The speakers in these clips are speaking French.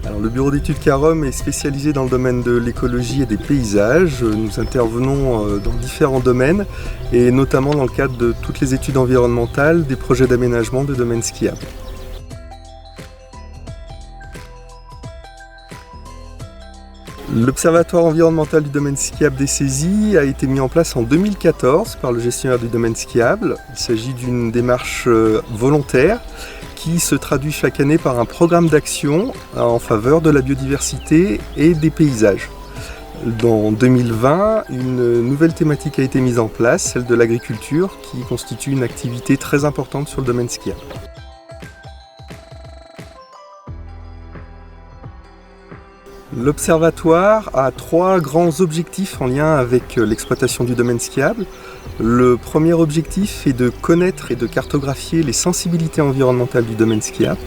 Alors, le bureau d'études CAROM est spécialisé dans le domaine de l'écologie et des paysages. Nous intervenons dans différents domaines et notamment dans le cadre de toutes les études environnementales des projets d'aménagement de domaines skiables. L'Observatoire environnemental du domaine skiable des Saisies a été mis en place en 2014 par le gestionnaire du domaine skiable. Il s'agit d'une démarche volontaire qui se traduit chaque année par un programme d'action en faveur de la biodiversité et des paysages. En 2020, une nouvelle thématique a été mise en place, celle de l'agriculture, qui constitue une activité très importante sur le domaine skiable. L'Observatoire a 3 grands objectifs en lien avec l'exploitation du domaine skiable. Le premier objectif est de connaître et de cartographier les sensibilités environnementales du domaine skiable.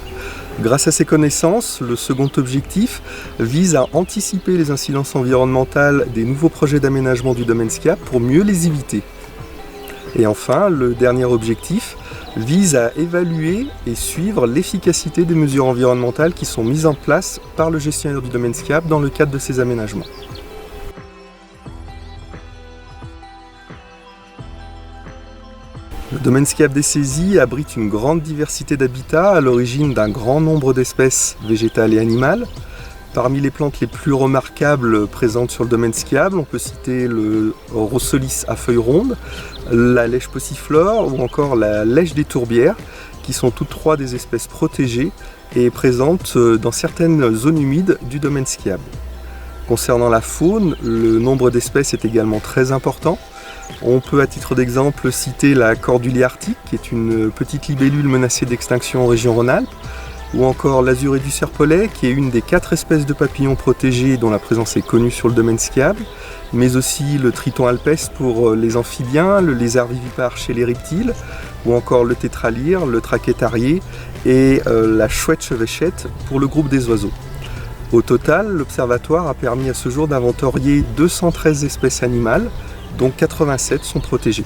Grâce à ces connaissances, le second objectif vise à anticiper les incidences environnementales des nouveaux projets d'aménagement du domaine skiable pour mieux les éviter. Et enfin, le dernier objectif vise à évaluer et suivre l'efficacité des mesures environnementales qui sont mises en place par le gestionnaire du domaine skiable dans le cadre de ces aménagements. Le domaine skiable des Saisies abrite une grande diversité d'habitats à l'origine d'un grand nombre d'espèces végétales et animales. Parmi les plantes les plus remarquables présentes sur le domaine skiable, on peut citer le rossolis à feuilles rondes, la lèche pauciflore ou encore la lèche des tourbières, qui sont toutes 3 des espèces protégées et présentes dans certaines zones humides du domaine skiable. Concernant la faune, le nombre d'espèces est également très important. On peut à titre d'exemple citer la cordulée arctique, qui est une petite libellule menacée d'extinction en région Rhône-Alpes, ou encore l'azuré du serpolet, qui est une des 4 espèces de papillons protégés dont la présence est connue sur le domaine skiable, mais aussi le triton alpestre pour les amphibiens, le lézard vivipare chez les reptiles, ou encore le tétralyre, le trachétarié et la chouette chevêchette pour le groupe des oiseaux. Au total, l'Observatoire a permis à ce jour d'inventorier 213 espèces animales, dont 87 sont protégées.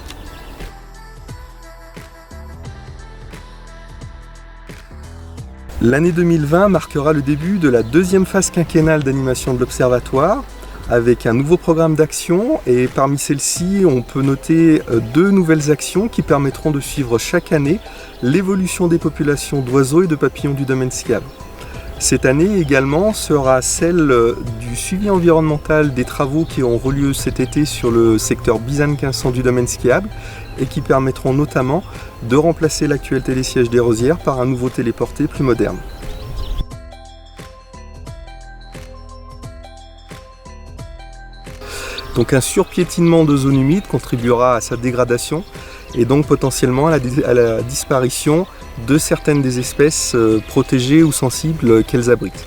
L'année 2020 marquera le début de la 2e phase quinquennale d'animation de l'Observatoire, avec un nouveau programme d'action, et parmi celles-ci, on peut noter 2 nouvelles actions qui permettront de suivre chaque année l'évolution des populations d'oiseaux et de papillons du domaine skiable. Cette année également sera celle du suivi environnemental des travaux qui auront lieu cet été sur le secteur Bizanne-Quinçan du domaine skiable et qui permettront notamment de remplacer l'actuel télésiège des Rosières par un nouveau téléporté plus moderne. Donc un surpiétinement de zones humides contribuera à sa dégradation et donc potentiellement à la disparition de certaines des espèces protégées ou sensibles qu'elles abritent.